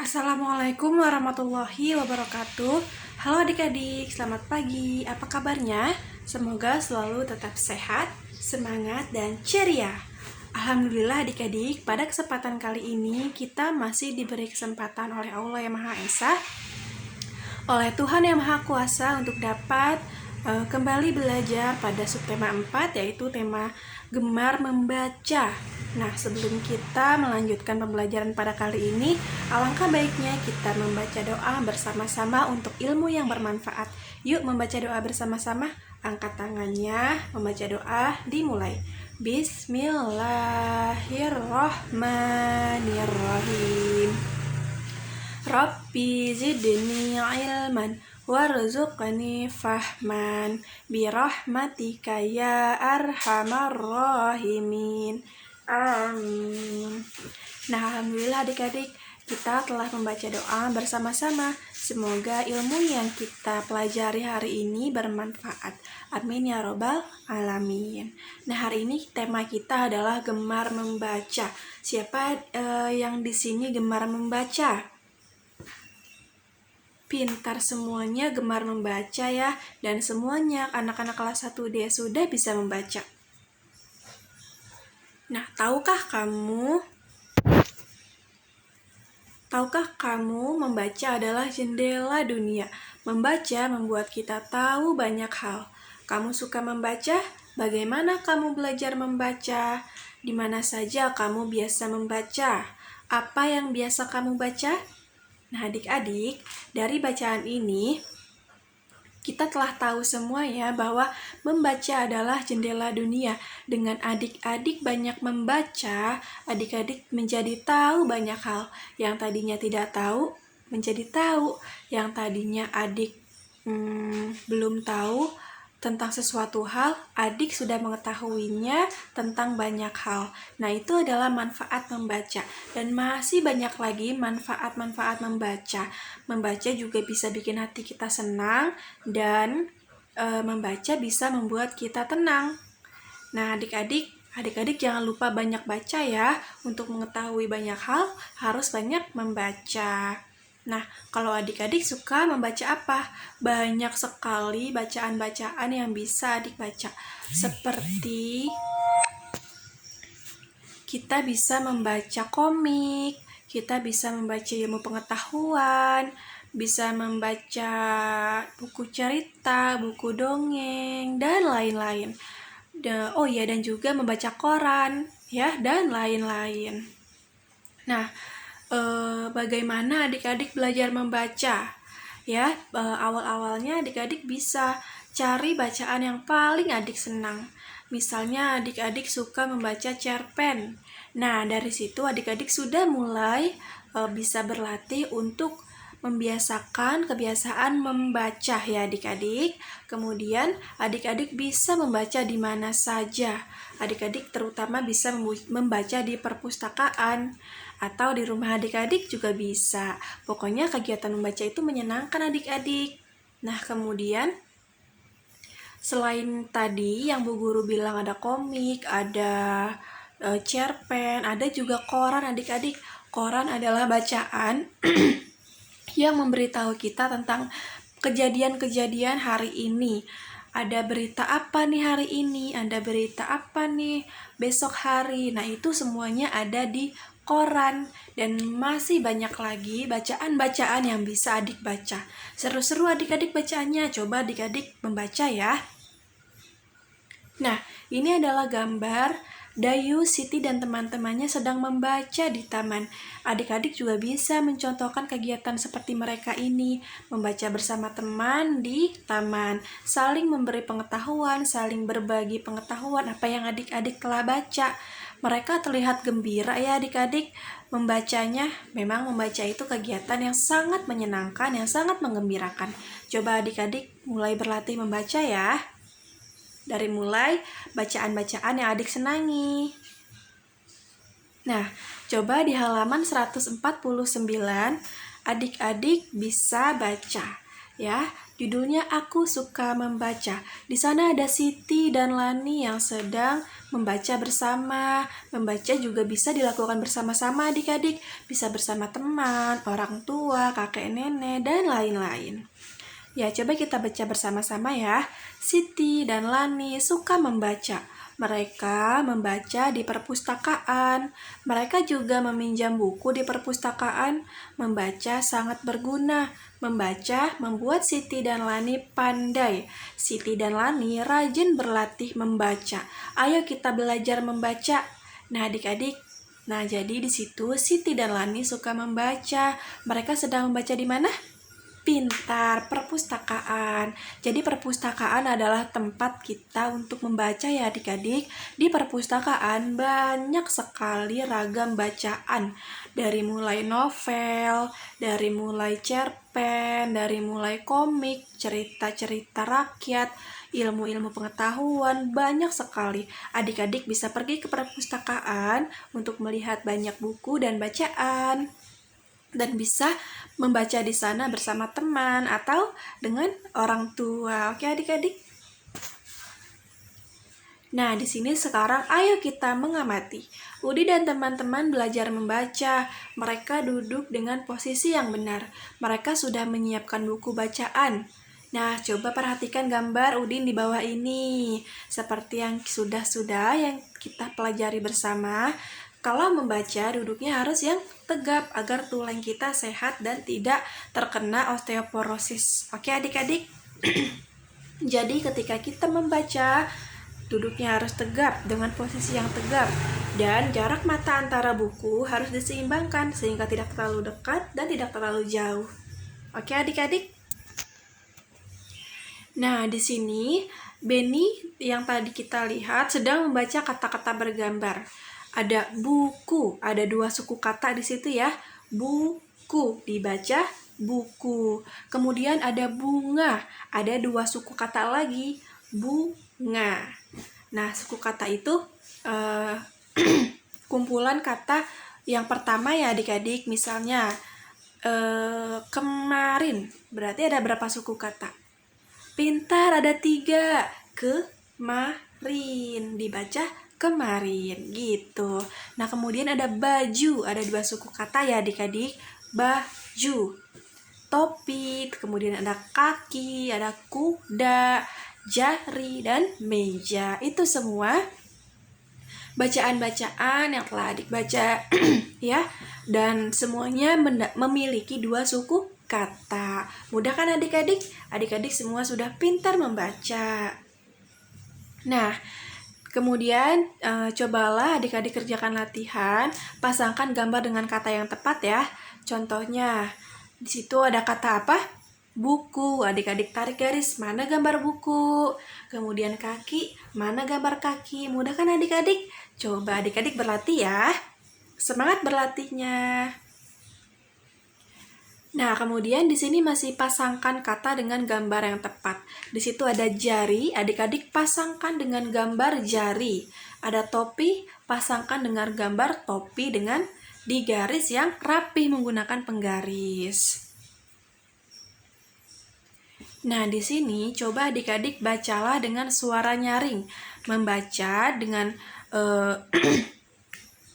Assalamualaikum warahmatullahi wabarakatuh. Halo adik-adik, selamat pagi. Apa kabarnya? Semoga selalu tetap sehat, semangat, dan ceria. Alhamdulillah adik-adik, pada kesempatan kali ini kita masih diberi kesempatan oleh Allah yang Maha Esa, oleh Tuhan yang Maha Kuasa untuk dapat kembali belajar pada subtema 4, yaitu tema gemar membaca. Nah, sebelum kita melanjutkan pembelajaran pada kali ini, alangkah baiknya kita membaca doa bersama-sama untuk ilmu yang bermanfaat. Yuk membaca doa bersama-sama. Angkat tangannya, membaca doa, dimulai. Bismillahirrahmanirrahim. Rabbi zidni ilman warzuqni fahman birahmatika ya arhamar rahimin. Amin. Nah, alhamdulillah adik-adik, kita telah membaca doa bersama-sama. Semoga ilmu yang kita pelajari hari ini bermanfaat. Amin ya robbal alamin. Nah, hari ini tema kita adalah gemar membaca. Siapa yang di sini gemar membaca? Pintar semuanya gemar membaca ya, dan semuanya anak-anak kelas 1D sudah bisa membaca. Nah, tahukah kamu membaca adalah jendela dunia. Membaca membuat kita tahu banyak hal. Kamu suka membaca? Bagaimana kamu belajar membaca? Di mana saja kamu biasa membaca? Apa yang biasa kamu baca? Nah, adik-adik, dari bacaan ini kita telah tahu semua ya bahwa membaca adalah jendela dunia. Dengan adik-adik banyak membaca, adik-adik menjadi tahu banyak hal. Yang tadinya tidak tahu, menjadi tahu. Yang tadinya adik belum tahu tentang sesuatu hal, adik sudah mengetahuinya tentang banyak hal. Nah, itu adalah manfaat membaca. Dan masih banyak lagi manfaat-manfaat membaca. Membaca juga bisa bikin hati kita senang, dan membaca bisa membuat kita tenang. Nah, adik-adik jangan lupa banyak baca ya. Untuk mengetahui banyak hal, harus banyak membaca. Nah, kalau adik-adik suka membaca apa? Banyak sekali bacaan-bacaan yang bisa adik baca. Seperti kita bisa membaca komik, kita bisa membaca ilmu pengetahuan, bisa membaca buku cerita, buku dongeng, dan lain-lain. Dan juga membaca koran, ya, dan lain-lain. Nah, bagaimana adik-adik belajar membaca? Ya, awal-awalnya adik-adik bisa cari bacaan yang paling adik senang. Misalnya adik-adik suka membaca cerpen. Nah, dari situ adik-adik sudah mulai bisa berlatih untuk membiasakan kebiasaan membaca ya adik-adik. Kemudian adik-adik bisa membaca di mana saja. Adik-adik terutama bisa membaca di perpustakaan atau di rumah adik-adik juga bisa. Pokoknya kegiatan membaca itu menyenangkan adik-adik. Nah, kemudian selain tadi yang Bu Guru bilang ada komik, ada cerpen, ada juga koran adik-adik. Koran adalah bacaan yang memberitahu kita tentang kejadian-kejadian hari ini. Ada berita apa nih hari ini? Ada berita apa nih besok hari? Nah, itu semuanya ada di koran. Dan masih banyak lagi bacaan-bacaan yang bisa adik baca. Seru-seru adik-adik bacaannya. Coba adik-adik membaca ya. Nah, ini adalah gambar Dayu, Siti, dan teman-temannya sedang membaca di taman. Adik-adik juga bisa mencontohkan kegiatan seperti mereka ini, membaca bersama teman di taman, saling memberi pengetahuan, saling berbagi pengetahuan apa yang adik-adik telah baca. Mereka terlihat gembira ya adik-adik membacanya. Memang membaca itu kegiatan yang sangat menyenangkan, yang sangat menggembirakan. Coba adik-adik mulai berlatih membaca ya. Dari mulai bacaan-bacaan yang adik senangi. Nah, coba di halaman 149 adik-adik bisa baca ya. Judulnya Aku Suka Membaca. Di sana ada Siti dan Lani yang sedang membaca bersama. Membaca juga bisa dilakukan bersama-sama adik-adik, bisa bersama teman, orang tua, kakek nenek, dan lain-lain. Ya, coba kita baca bersama-sama ya. Siti dan Lani suka membaca. Mereka membaca di perpustakaan. Mereka juga meminjam buku di perpustakaan. Membaca sangat berguna. Membaca membuat Siti dan Lani pandai. Siti dan Lani rajin berlatih membaca. Ayo kita belajar membaca. Nah, adik-adik, jadi di situ Siti dan Lani suka membaca. Mereka sedang membaca di mana? Pintar, perpustakaan. Jadi perpustakaan adalah tempat kita untuk membaca ya adik-adik. Di perpustakaan banyak sekali ragam bacaan. Dari mulai novel, dari mulai cerpen, dari mulai komik, cerita-cerita rakyat, ilmu-ilmu pengetahuan, banyak sekali. Adik-adik bisa pergi ke perpustakaan untuk melihat banyak buku dan bacaan. Dan bisa membaca di sana bersama teman atau dengan orang tua. Oke adik-adik? Nah, di sini sekarang ayo kita mengamati. Udi dan teman-teman belajar membaca. Mereka duduk dengan posisi yang benar. Mereka sudah menyiapkan buku bacaan. Nah, coba perhatikan gambar Udin di bawah ini. Seperti yang sudah yang kita pelajari bersama. Kalau membaca, duduknya harus yang tegap agar tulang kita sehat dan tidak terkena osteoporosis. Oke adik-adik? Jadi ketika kita membaca, duduknya harus tegap dengan posisi yang tegap. Dan jarak mata antara buku harus diseimbangkan sehingga tidak terlalu dekat dan tidak terlalu jauh. Oke adik-adik? Nah, di sini Benny yang tadi kita lihat sedang membaca kata-kata bergambar. Ada buku, ada 2 suku kata di situ ya. Buku, dibaca buku. Kemudian ada bunga, ada 2 suku kata lagi, bunga. Nah, suku kata itu kumpulan kata yang pertama ya adik-adik. Misalnya kemarin, berarti ada berapa suku kata? Pintar, ada 3. Kemarin, dibaca kemarin gitu. Nah, kemudian ada baju, ada 2 suku kata ya adik-adik. Baju. Topi, kemudian ada kaki, ada kuda, jari, dan meja. Itu semua bacaan-bacaan yang telah adik baca ya. Dan semuanya memiliki 2 suku kata. Mudah kan adik-adik? Adik-adik semua sudah pintar membaca. Nah, kemudian cobalah adik-adik kerjakan latihan, pasangkan gambar dengan kata yang tepat ya. Contohnya, di situ ada kata apa? Buku. Adik-adik tarik garis, mana gambar buku? Kemudian kaki, mana gambar kaki? Mudah kan adik-adik? Coba adik-adik berlatih ya. Semangat berlatihnya. Nah, kemudian di sini masih pasangkan kata dengan gambar yang tepat. Di situ ada jari, adik-adik pasangkan dengan gambar jari. Ada topi, pasangkan dengan gambar topi dengan di garis yang rapi menggunakan penggaris. Nah, di sini coba adik-adik bacalah dengan suara nyaring. Membaca dengan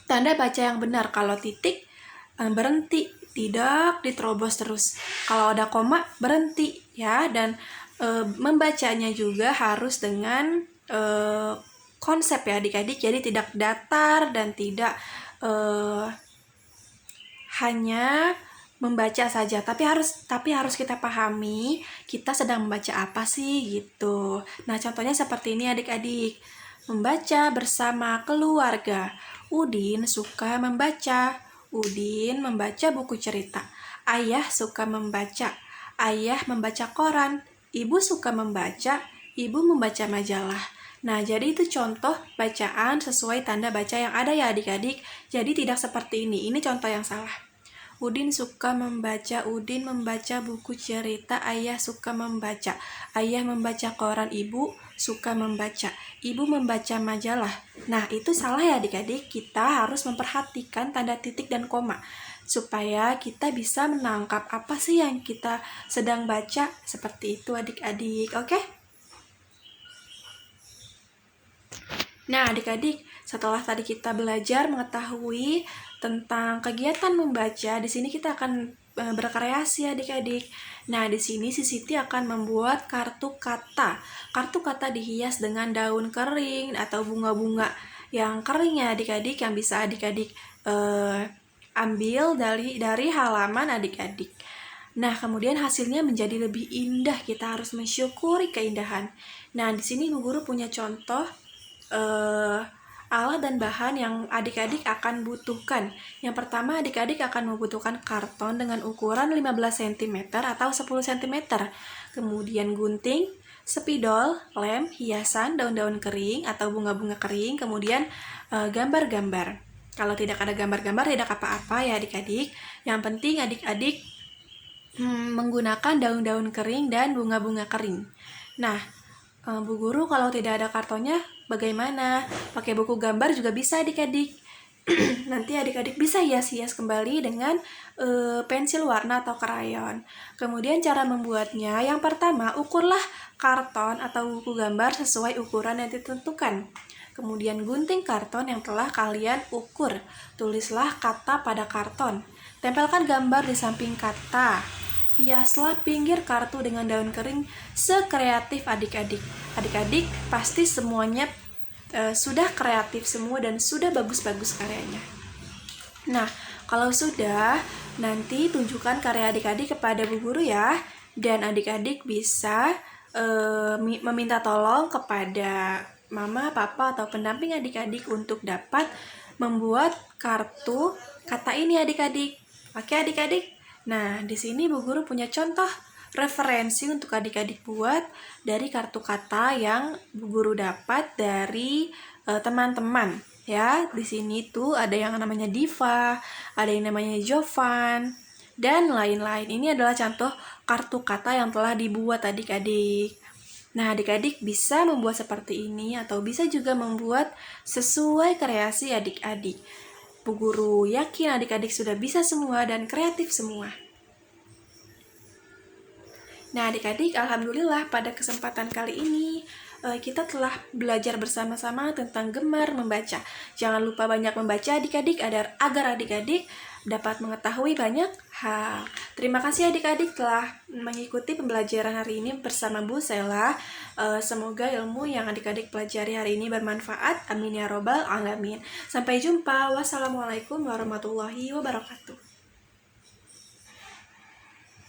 tanda baca yang benar. Kalau titik, berhenti. Tidak diterobos terus. Kalau ada koma, berhenti ya. Dan membacanya juga harus dengan konsep ya adik-adik. Jadi tidak datar dan tidak hanya membaca saja. Tapi harus kita pahami kita sedang membaca apa sih gitu. Nah, contohnya seperti ini adik-adik. Membaca bersama keluarga. Udin suka membaca. Udin membaca buku cerita. Ayah suka membaca. Ayah membaca koran. Ibu suka membaca. Ibu membaca majalah. Nah, jadi itu contoh bacaan sesuai tanda baca yang ada ya adik-adik. Jadi tidak seperti ini. Ini contoh yang salah. Udin suka membaca. Udin membaca buku cerita. Ayah suka membaca. Ayah membaca koran. Ibu suka membaca. Ibu membaca majalah. Nah, itu salah ya adik-adik. Kita harus memperhatikan tanda titik dan koma supaya kita bisa menangkap apa sih yang kita sedang baca. Seperti itu adik-adik, oke? Nah, adik-adik, setelah tadi kita belajar mengetahui tentang kegiatan membaca, di sini kita akan berkreasi adik-adik. Nah, di sini si Siti akan membuat kartu kata. Kartu kata dihias dengan daun kering atau bunga-bunga yang kering ya adik-adik, yang bisa adik-adik ambil dari halaman adik-adik. Nah, kemudian hasilnya menjadi lebih indah. Kita harus mensyukuri keindahan. Nah, di sini Bu Guru punya contoh alat dan bahan yang adik-adik akan butuhkan. Yang pertama, adik-adik akan membutuhkan karton dengan ukuran 15 cm atau 10 cm. Kemudian gunting, spidol, lem, hiasan, daun-daun kering atau bunga-bunga kering, kemudian gambar-gambar. Kalau tidak ada gambar-gambar, tidak apa-apa ya adik-adik. Yang penting adik-adik menggunakan daun-daun kering dan bunga-bunga kering. Nah, Bu Guru kalau tidak ada kartonnya bagaimana? Pakai buku gambar juga bisa adik-adik. Nanti adik-adik bisa hias-hias kembali dengan pensil warna atau krayon. Kemudian cara membuatnya, yang pertama ukurlah karton atau buku gambar sesuai ukuran yang ditentukan. Kemudian gunting karton yang telah kalian ukur. Tulislah kata pada karton. Tempelkan gambar di samping kata. Hiaslah pinggir kartu dengan daun kering sekreatif adik-adik. Adik-adik pasti semuanya sudah kreatif semua dan sudah bagus-bagus karyanya. Nah, kalau sudah, nanti tunjukkan karya adik-adik kepada Bu Guru ya. Dan adik-adik bisa meminta tolong kepada mama, papa, atau pendamping adik-adik untuk dapat membuat kartu kata ini adik-adik. Oke adik-adik? Nah, di sini Bu Guru punya contoh referensi untuk adik-adik buat dari kartu kata yang Bu Guru dapat dari teman-teman. Ya, di sini tuh ada yang namanya Diva, ada yang namanya Jovan, dan lain-lain. Ini adalah contoh kartu kata yang telah dibuat adik-adik. Nah, adik-adik bisa membuat seperti ini atau bisa juga membuat sesuai kreasi adik-adik. Bu Guru yakin adik-adik sudah bisa semua dan kreatif semua. Nah, adik-adik, alhamdulillah pada kesempatan kali ini kita telah belajar bersama-sama tentang gemar membaca. Jangan lupa banyak membaca adik-adik agar adik-adik dapat mengetahui banyak hal. Terima kasih adik-adik telah mengikuti pembelajaran hari ini bersama Bu Sela. Semoga ilmu yang adik-adik pelajari hari ini bermanfaat. Amin ya robbal alamin. Sampai jumpa. Wassalamualaikum warahmatullahi wabarakatuh.